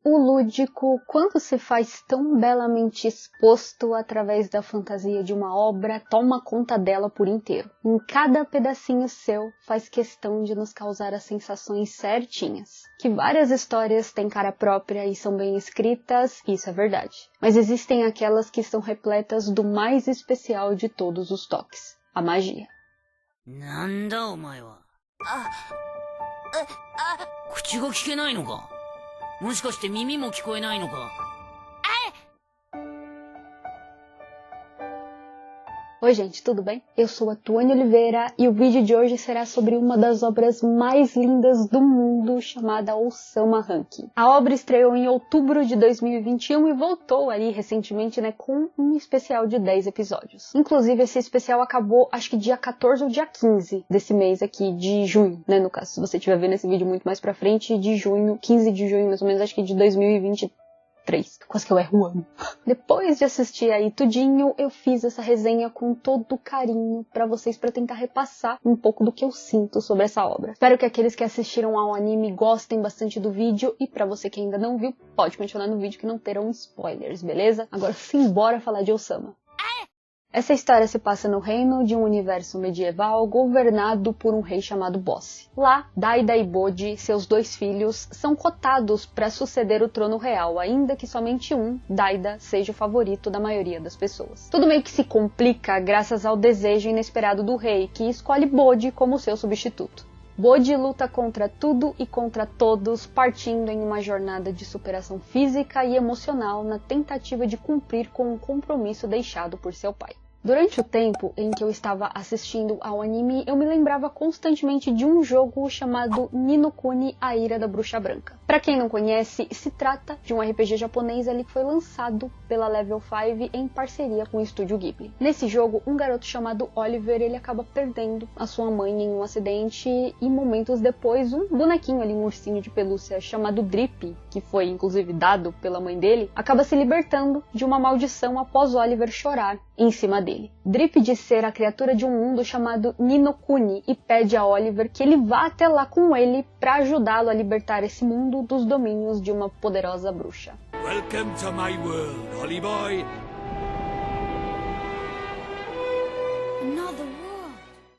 O lúdico, quando se faz tão belamente exposto através da fantasia de uma obra, toma conta dela por inteiro. Em cada pedacinho seu, faz questão de nos causar as sensações certinhas. Que várias histórias têm cara própria e são bem escritas, isso é verdade. Mas existem aquelas que são repletas do mais especial de todos os toques, a magia. Nanda, omae wa? 口が聞けないのか? もしかして耳も聞こえないのか? Oi gente, tudo bem? Eu sou a Tuane Oliveira e o vídeo de hoje será sobre uma das obras mais lindas do mundo, chamada Osama Ranking. A obra estreou em outubro de 2021 e voltou ali recentemente, com um especial de 10 episódios. Inclusive esse especial acabou, acho que dia 14 ou dia 15 desse mês aqui, de junho, no caso, se você estiver vendo esse vídeo muito mais pra frente, de junho, 15 de junho mais ou menos, acho que de 2023. Quase que eu erro o ano. Depois de assistir aí tudinho, eu fiz essa resenha com todo carinho pra vocês, pra tentar repassar um pouco do que eu sinto sobre essa obra. Espero que aqueles que assistiram ao anime gostem bastante do vídeo, e pra você que ainda não viu, pode continuar no vídeo que não terão spoilers, beleza? Agora simbora falar de Osama. Essa história se passa no reino de um universo medieval governado por um rei chamado Bosse. Lá, Daida e Bode, seus dois filhos, são cotados para suceder o trono real, ainda que somente um, Daida, seja o favorito da maioria das pessoas. Tudo meio que se complica graças ao desejo inesperado do rei, que escolhe Bode como seu substituto. Bode luta contra tudo e contra todos, partindo em uma jornada de superação física e emocional na tentativa de cumprir com um compromisso deixado por seu pai. Durante o tempo em que eu estava assistindo ao anime, eu me lembrava constantemente de um jogo chamado Ni no Kuni: A Ira da Bruxa Branca. Pra quem não conhece, se trata de um RPG japonês ali que foi lançado pela Level 5 em parceria com o estúdio Ghibli. Nesse jogo, um garoto chamado Oliver, ele acaba perdendo a sua mãe em um acidente e momentos depois um bonequinho ali, um ursinho de pelúcia chamado Drip, que foi inclusive dado pela mãe dele, acaba se libertando de uma maldição após Oliver chorar em cima dele. Drip diz ser a criatura de um mundo chamado Ni no Kuni e pede a Oliver que ele vá até lá com ele para ajudá-lo a libertar esse mundo dos domínios de uma poderosa bruxa. Welcome to my world, Holly Boy. Another world.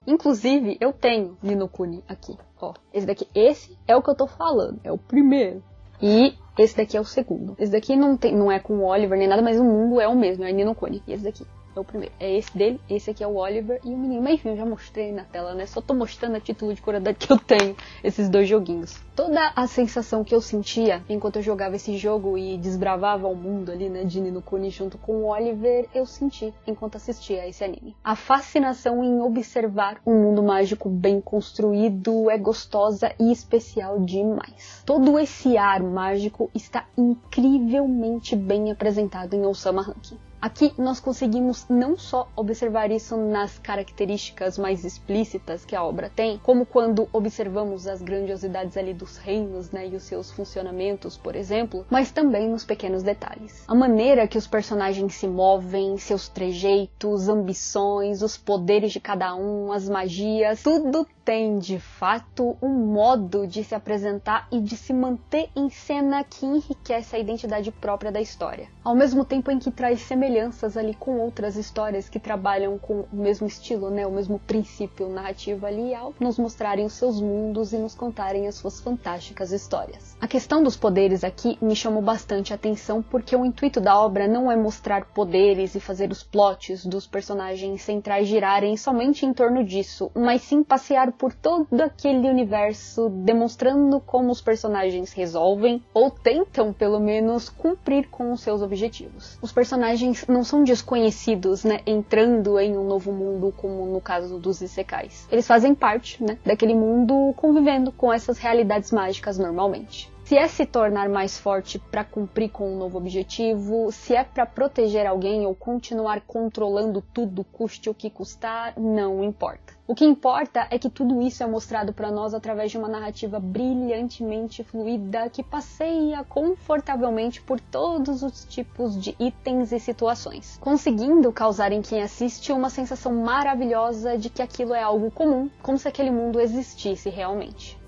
Inclusive, eu tenho Ni no Kuni aqui, ó. Esse é o que eu tô falando, é o primeiro. E esse daqui é o segundo. Esse daqui não é com o Oliver nem nada, mas o mundo é o mesmo, é Ni no Kuni. E esse daqui é o primeiro. É esse dele, esse aqui é o Oliver e o menino. Mas enfim, eu já mostrei na tela, Só tô mostrando a título de curiosidade que eu tenho esses dois joguinhos. Toda a sensação que eu sentia enquanto eu jogava esse jogo e desbravava o mundo ali, de Ni no Kuni junto com o Oliver, eu senti enquanto assistia a esse anime. A fascinação em observar um mundo mágico bem construído é gostosa e especial demais. Todo esse ar mágico está incrivelmente bem apresentado em Osama Ranking. Aqui nós conseguimos não só observar isso nas características mais explícitas que a obra tem, como quando observamos as grandiosidades ali dos reinos, e os seus funcionamentos, por exemplo, mas também nos pequenos detalhes. A maneira que os personagens se movem, seus trejeitos, ambições, os poderes de cada um, as magias, tudo tem, de fato, um modo de se apresentar e de se manter em cena que enriquece a identidade própria da história. Ao mesmo tempo em que traz semelhanças ali com outras histórias que trabalham com o mesmo estilo, o mesmo princípio narrativo ali, ao nos mostrarem os seus mundos e nos contarem as suas fantásticas histórias. A questão dos poderes aqui me chamou bastante a atenção porque o intuito da obra não é mostrar poderes e fazer os plots dos personagens centrais girarem somente em torno disso, mas sim passear por todo aquele universo, demonstrando como os personagens resolvem, ou tentam pelo menos cumprir com os seus objetivos. Os personagens não são desconhecidos, entrando em um novo mundo, como no caso dos isekais. Eles fazem parte, daquele mundo, convivendo com essas realidades mágicas normalmente. Se é se tornar mais forte para cumprir com um novo objetivo, se é para proteger alguém ou continuar controlando tudo, custe o que custar, não importa. O que importa é que tudo isso é mostrado para nós através de uma narrativa brilhantemente fluida que passeia confortavelmente por todos os tipos de itens e situações, conseguindo causar em quem assiste uma sensação maravilhosa de que aquilo é algo comum, como se aquele mundo existisse realmente.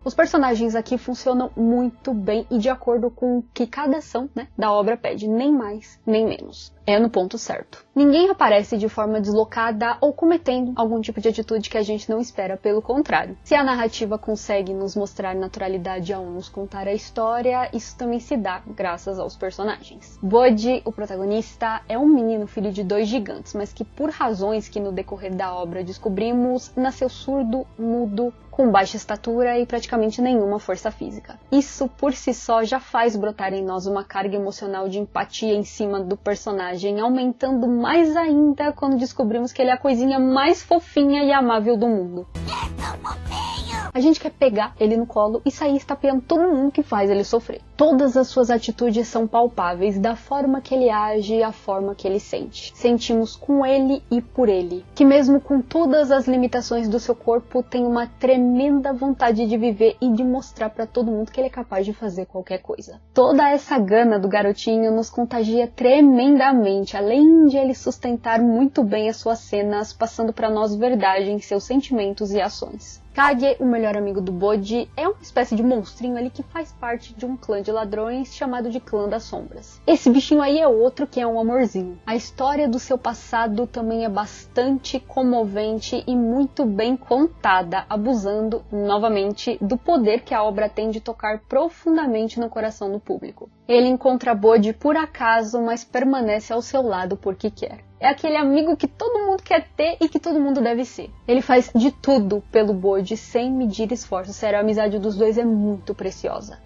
Os personagens aqui funcionam muito bem e de acordo com o que cada ação, da obra pede, nem mais, nem menos. É no ponto certo. Ninguém aparece de forma deslocada ou cometendo algum tipo de atitude que a gente não espera, pelo contrário. Se a narrativa consegue nos mostrar naturalidade ao nos contar a história, isso também se dá graças aos personagens. Bode, o protagonista, é um menino filho de 2 gigantes, mas que por razões que no decorrer da obra descobrimos, nasceu surdo, mudo, com baixa estatura e praticamente nenhuma força física. Isso por si só já faz brotar em nós uma carga emocional de empatia em cima do personagem, aumentando mais ainda quando descobrimos que ele é a coisinha mais fofinha e amável do mundo. A gente quer pegar ele no colo e sair estapeando todo mundo que faz ele sofrer. Todas as suas atitudes são palpáveis, da forma que ele age e a forma que ele sente. Sentimos com ele e por ele, que mesmo com todas as limitações do seu corpo, tem uma tremenda vontade de viver e de mostrar pra todo mundo que ele é capaz de fazer qualquer coisa. Toda essa gana do garotinho nos contagia tremendamente, além de ele sustentar muito bem as suas cenas, passando pra nós verdade em seus sentimentos e ações. Kage, o melhor amigo do Bode, é uma espécie de monstrinho ali que faz parte de um clã de ladrões chamado de Clã das Sombras. Esse bichinho aí é outro que é um amorzinho. A história do seu passado também é bastante comovente e muito bem contada, abusando, novamente, do poder que a obra tem de tocar profundamente no coração do público. Ele encontra Bode por acaso, mas permanece ao seu lado porque quer. É aquele amigo que todo mundo quer ter e que todo mundo deve ser. Ele faz de tudo pelo Bode sem medir esforço. Sério, a amizade dos dois é muito preciosa.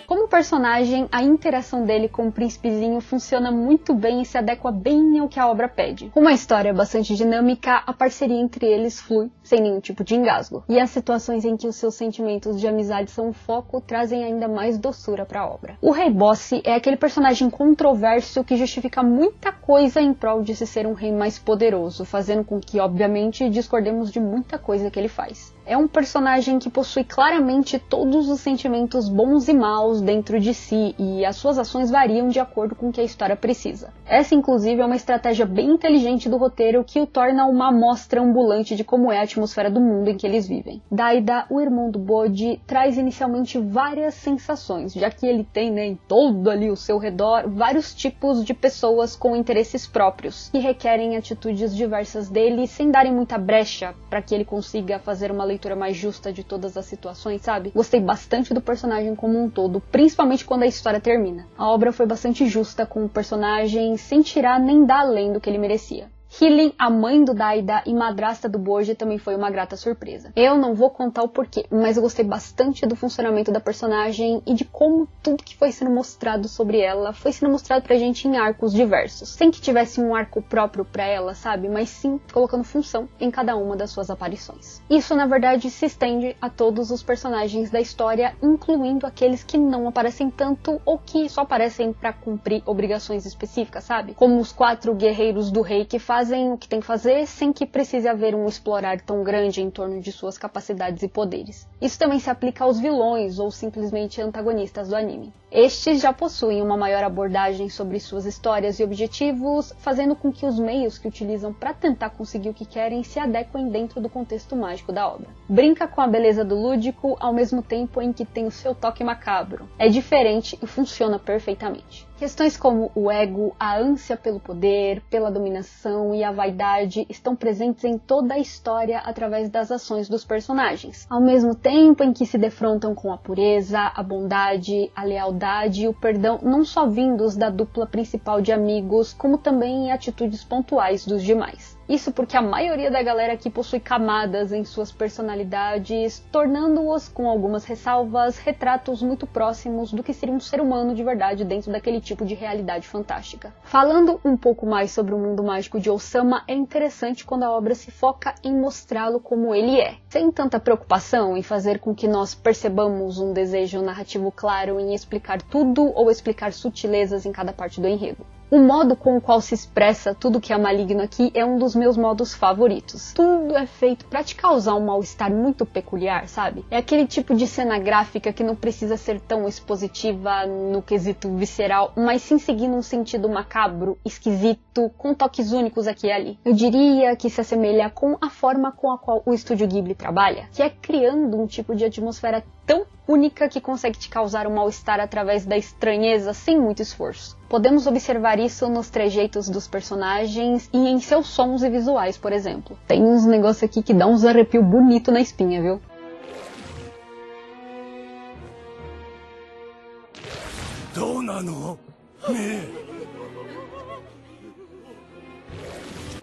Como personagem, a interação dele com o príncipezinho funciona muito bem e se adequa bem ao que a obra pede. Com uma história bastante dinâmica, a parceria entre eles flui sem nenhum tipo de engasgo. E as situações em que os seus sentimentos de amizade são o foco trazem ainda mais doçura para a obra. O Rei Boss é aquele personagem controverso que justifica muita coisa em prol de se ser um rei mais poderoso, fazendo com que, obviamente, discordemos de muita coisa que ele faz. É um personagem que possui claramente todos os sentimentos bons e maus dentro de si, e as suas ações variam de acordo com o que a história precisa. Essa, inclusive, é uma estratégia bem inteligente do roteiro que o torna uma amostra ambulante de como é a atmosfera do mundo em que eles vivem. Daida, o irmão do Bode, traz inicialmente várias sensações, já que ele tem, em todo ali o seu redor, vários tipos de pessoas com interesses próprios, que requerem atitudes diversas dele, sem darem muita brecha para que ele consiga fazer uma leitura mais justa de todas as situações, sabe? Gostei bastante do personagem como um todo, principalmente quando a história termina. A obra foi bastante justa com o personagem, sem tirar nem dar além do que ele merecia. Hillen, a mãe do Daida e madrasta do Bode, também foi uma grata surpresa. Eu não vou contar o porquê, mas eu gostei bastante do funcionamento da personagem e de como tudo que foi sendo mostrado sobre ela foi sendo mostrado pra gente em arcos diversos. Sem que tivesse um arco próprio pra ela, sabe? Mas sim colocando função em cada uma das suas aparições. Isso, na verdade, se estende a todos os personagens da história, incluindo aqueles que não aparecem tanto ou que só aparecem pra cumprir obrigações específicas, sabe? Como os 4 guerreiros do rei que fazem o que tem que fazer sem que precise haver um explorar tão grande em torno de suas capacidades e poderes. Isso também se aplica aos vilões ou simplesmente antagonistas do anime. Estes já possuem uma maior abordagem sobre suas histórias e objetivos, fazendo com que os meios que utilizam para tentar conseguir o que querem se adequem dentro do contexto mágico da obra. Brinca com a beleza do lúdico ao mesmo tempo em que tem o seu toque macabro. É diferente e funciona perfeitamente. Questões como o ego, a ânsia pelo poder, pela dominação e a vaidade estão presentes em toda a história através das ações dos personagens, ao mesmo tempo em que se defrontam com a pureza, a bondade, a lealdade e o perdão, não só vindos da dupla principal de amigos, como também em atitudes pontuais dos demais. Isso porque a maioria da galera aqui possui camadas em suas personalidades, tornando-os, com algumas ressalvas, retratos muito próximos do que seria um ser humano de verdade dentro daquele tipo de realidade fantástica. Falando um pouco mais sobre o mundo mágico de Osama, é interessante quando a obra se foca em mostrá-lo como ele é, sem tanta preocupação em fazer com que nós percebamos um desejo narrativo claro em explicar tudo ou explicar sutilezas em cada parte do enredo. O modo com o qual se expressa tudo que é maligno aqui é um dos meus modos favoritos. Tudo é feito pra te causar um mal-estar muito peculiar, sabe? É aquele tipo de cena gráfica que não precisa ser tão expositiva no quesito visceral, mas sim seguir num sentido macabro, esquisito, com toques únicos aqui e ali. Eu diria que se assemelha com a forma com a qual o Estúdio Ghibli trabalha, que é criando um tipo de atmosfera tão única que consegue te causar um mal-estar através da estranheza sem muito esforço. Podemos observar isso nos trejeitos dos personagens e em seus sons e visuais, por exemplo. Tem uns negócios aqui que dá uns arrepios bonito na espinha, viu?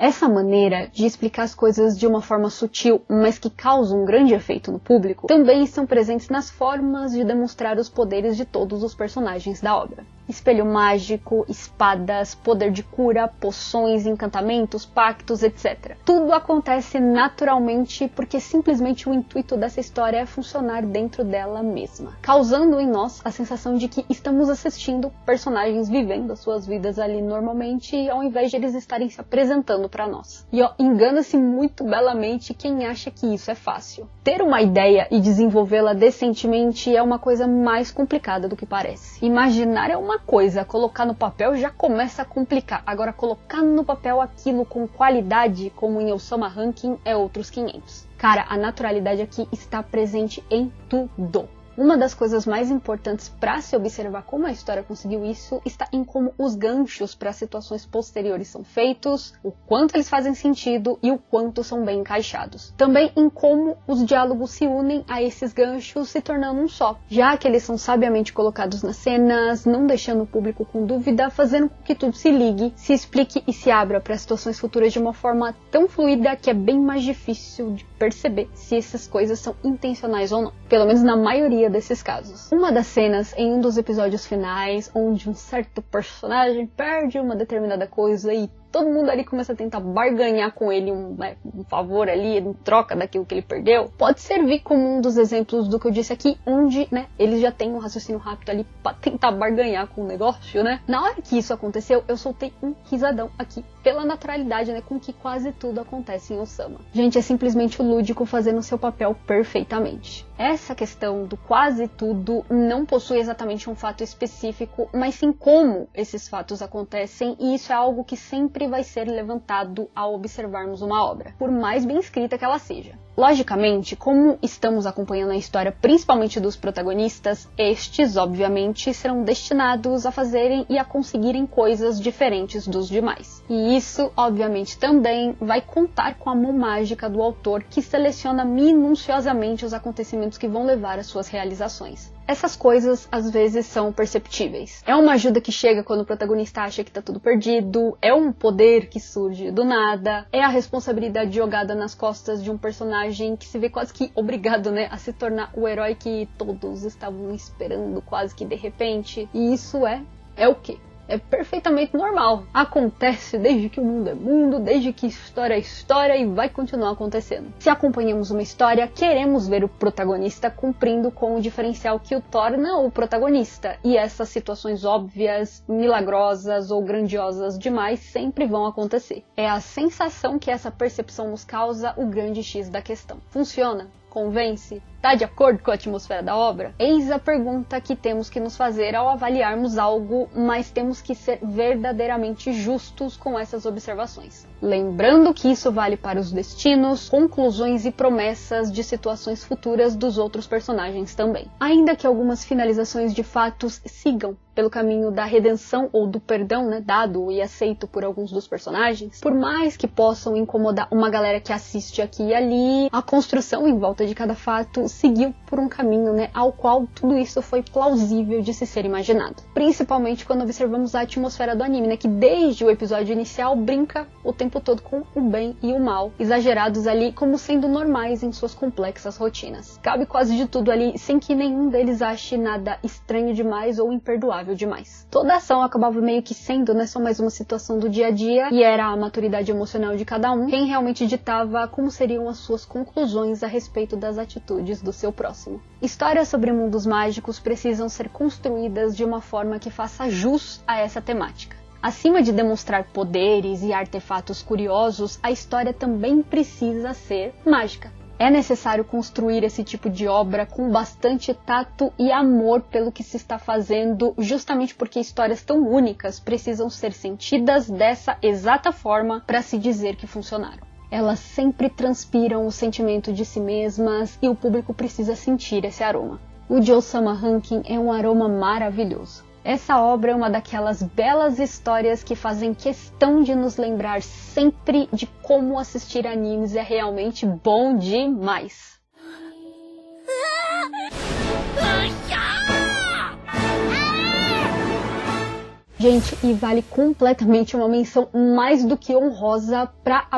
Essa maneira de explicar as coisas de uma forma sutil, mas que causa um grande efeito no público, também estão presentes nas formas de demonstrar os poderes de todos os personagens da obra. Espelho mágico, espadas, poder de cura, poções, encantamentos, pactos, etc. Tudo acontece naturalmente porque simplesmente o intuito dessa história é funcionar dentro dela mesma, causando em nós a sensação de que estamos assistindo personagens vivendo as suas vidas ali normalmente, ao invés de eles estarem se apresentando para nós. E ó, engana-se muito belamente quem acha que isso é fácil. Ter uma ideia e desenvolvê-la decentemente é uma coisa mais complicada do que parece. Imaginar é uma coisa, colocar no papel já começa a complicar. Agora, colocar no papel aquilo com qualidade, como em Osama Ranking, é outros 500. Cara, a naturalidade aqui está presente em tudo. Uma das coisas mais importantes para se observar como a história conseguiu isso está em como os ganchos para situações posteriores são feitos, o quanto eles fazem sentido e o quanto são bem encaixados. Também em como os diálogos se unem a esses ganchos se tornando um só, já que eles são sabiamente colocados nas cenas, não deixando o público com dúvida, fazendo com que tudo se ligue, se explique e se abra para situações futuras de uma forma tão fluida que é bem mais difícil de perceber se essas coisas são intencionais ou não, pelo menos na maioria desses casos. Uma das cenas em um dos episódios finais, onde um certo personagem perde uma determinada coisa e todo mundo ali começa a tentar barganhar com ele um favor ali, em troca daquilo que ele perdeu, pode servir como um dos exemplos do que eu disse aqui, onde, eles já têm um raciocínio rápido ali pra tentar barganhar com o negócio, Na hora que isso aconteceu, eu soltei um risadão aqui, pela naturalidade, com que quase tudo acontece em Osama. Gente, é simplesmente o lúdico fazendo seu papel perfeitamente. Essa questão do quase tudo não possui exatamente um fato específico, mas sim como esses fatos acontecem, e isso é algo que sempre vai ser levantado ao observarmos uma obra, por mais bem escrita que ela seja. Logicamente, como estamos acompanhando a história principalmente dos protagonistas, estes, obviamente, serão destinados a fazerem e a conseguirem coisas diferentes dos demais. E isso, obviamente, também vai contar com a mão mágica do autor, que seleciona minuciosamente os acontecimentos que vão levar às suas realizações. Essas coisas, às vezes, são perceptíveis. É uma ajuda que chega quando o protagonista acha que tá tudo perdido, é um poder que surge do nada, é a responsabilidade jogada nas costas de um personagem que se vê quase que obrigado, a se tornar o herói que todos estavam esperando quase que de repente. E isso é o quê? É perfeitamente normal. Acontece desde que o mundo é mundo, desde que história é história e vai continuar acontecendo. Se acompanhamos uma história, queremos ver o protagonista cumprindo com o diferencial que o torna o protagonista. E essas situações óbvias, milagrosas ou grandiosas demais sempre vão acontecer. É a sensação que essa percepção nos causa o grande X da questão. Funciona? Convence? Está de acordo com a atmosfera da obra? Eis a pergunta que temos que nos fazer ao avaliarmos algo, mas temos que ser verdadeiramente justos com essas observações. Lembrando que isso vale para os destinos, conclusões e promessas de situações futuras dos outros personagens também. Ainda que algumas finalizações de fatos sigam pelo caminho da redenção ou do perdão, dado e aceito por alguns dos personagens, por mais que possam incomodar uma galera que assiste aqui e ali, a construção em volta de cada fato seguiu por um caminho, ao qual tudo isso foi plausível de se ser imaginado. Principalmente quando observamos a atmosfera do anime, que desde o episódio inicial brinca o tempo todo com o bem e o mal, exagerados ali como sendo normais em suas complexas rotinas. Cabe quase de tudo ali, sem que nenhum deles ache nada estranho demais ou imperdoável demais. Toda a ação acabava meio que sendo, só mais uma situação do dia a dia, e era a maturidade emocional de cada um quem realmente ditava como seriam as suas conclusões a respeito das atitudes do seu próximo. Histórias sobre mundos mágicos precisam ser construídas de uma forma que faça jus a essa temática. Acima de demonstrar poderes e artefatos curiosos, a história também precisa ser mágica. É necessário construir esse tipo de obra com bastante tato e amor pelo que se está fazendo, justamente porque histórias tão únicas precisam ser sentidas dessa exata forma para se dizer que funcionaram. Elas sempre transpiram o sentimento de si mesmas e o público precisa sentir esse aroma. O de Osama Rankin é um aroma maravilhoso. Essa obra é uma daquelas belas histórias que fazem questão de nos lembrar sempre de como assistir animes é realmente bom demais. Gente, e vale completamente uma menção mais do que honrosa pra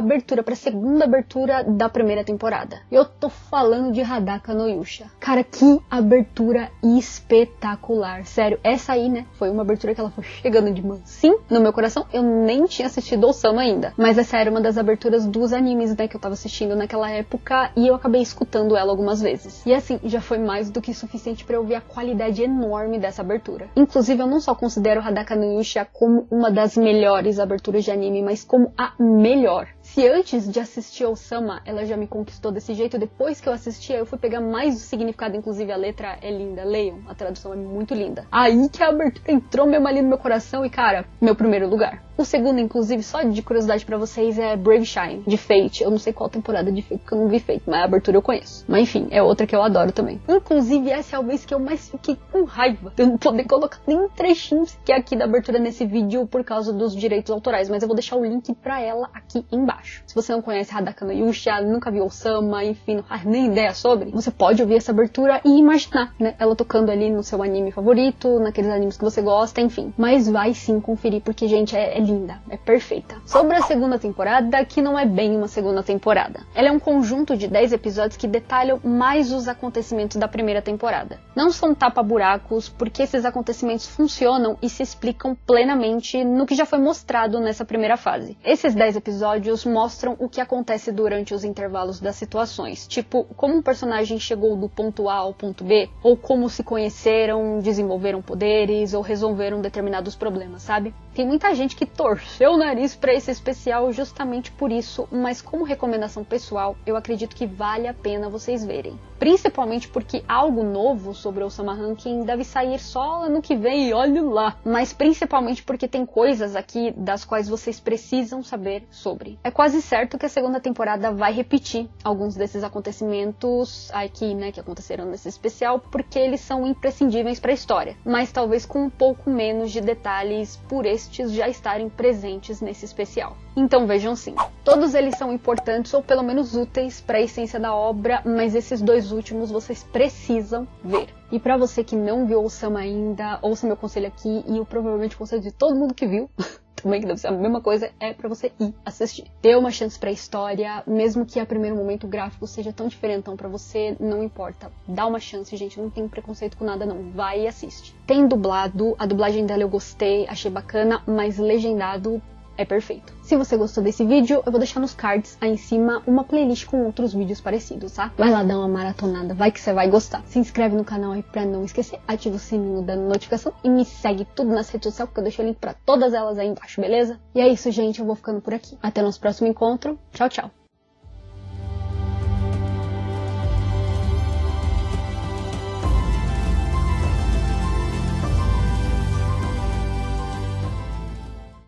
segunda abertura da primeira temporada. Eu tô falando de Hadaka no Yusha. Cara, que abertura espetacular. Sério, essa aí, né, foi uma abertura que ela foi chegando de mansinho no meu coração. Eu nem tinha assistido Osama ainda. Mas essa era uma das aberturas dos animes, né, que eu tava assistindo naquela época e eu acabei escutando ela algumas vezes. E assim, já foi mais do que suficiente pra eu ver a qualidade enorme dessa abertura. Inclusive, eu não só considero Hadaka no Yusha como uma das melhores aberturas de anime, mas como a melhor. Se antes de assistir Osama ela já me conquistou desse jeito, depois que eu assisti, eu fui pegar mais o significado, inclusive a letra é linda, leiam, a tradução é muito linda. Aí que a abertura entrou mesmo ali no meu coração e, cara, meu primeiro lugar. O segundo, inclusive, só de curiosidade pra vocês, é Brave Shine, de Fate. Eu não sei qual temporada de Fate, porque eu não vi Fate, mas a abertura eu conheço. Mas enfim, é outra que eu adoro também. Inclusive, essa é a vez que eu mais fiquei com raiva de eu não poder colocar nem um trechinho que é aqui da abertura nesse vídeo por causa dos direitos autorais, mas eu vou deixar o link pra ela aqui embaixo. Se você não conhece Hadaka no Yusha, nunca viu Osama, enfim, não faz nem ideia sobre, você pode ouvir essa abertura e imaginar, né, ela tocando ali no seu anime favorito, naqueles animes que você gosta, enfim. Mas vai sim conferir, porque, gente, é linda, é perfeita. Sobre a segunda temporada, que não é bem uma segunda temporada. Ela é um conjunto de 10 episódios que detalham mais os acontecimentos da primeira temporada. Não são tapa-buracos, porque esses acontecimentos funcionam e se explicam plenamente no que já foi mostrado nessa primeira fase. Esses 10 episódios mostram o que acontece durante os intervalos das situações, tipo, como um personagem chegou do ponto A ao ponto B, ou como se conheceram, desenvolveram poderes, ou resolveram determinados problemas, sabe? Tem muita gente que torceu o nariz pra esse especial justamente por isso, mas como recomendação pessoal, eu acredito que vale a pena vocês verem. Principalmente porque algo novo sobre Osama Rankin deve sair só ano que vem, e olhe lá. Mas principalmente porque tem coisas aqui das quais vocês precisam saber sobre. É quase certo que a segunda temporada vai repetir alguns desses acontecimentos aqui, né, que aconteceram nesse especial, porque eles são imprescindíveis para a história, mas talvez com um pouco menos de detalhes por estes já estarem presentes nesse especial. Então vejam sim, todos eles são importantes ou pelo menos úteis para a essência da obra, mas esses dois últimos vocês precisam ver. E pra você que não viu Osama ainda, ouça meu conselho aqui e eu provavelmente conselho de todo mundo que viu, também que deve ser a mesma coisa, é pra você ir assistir. Dê uma chance pra história, mesmo que a primeiro momento o gráfico seja tão diferentão pra você, não importa. Dá uma chance, gente, não tem preconceito com nada não, vai e assiste. Tem dublado, a dublagem dela eu gostei, achei bacana, mas legendado é perfeito. Se você gostou desse vídeo, eu vou deixar nos cards aí em cima uma playlist com outros vídeos parecidos, tá? Vai lá dar uma maratonada, vai que você vai gostar. Se inscreve no canal aí pra não esquecer, ativa o sininho da notificação e me segue tudo nas redes sociais, porque eu deixo o link pra todas elas aí embaixo, beleza? E é isso, gente, eu vou ficando por aqui. Até o nosso próximo encontro. Tchau, tchau!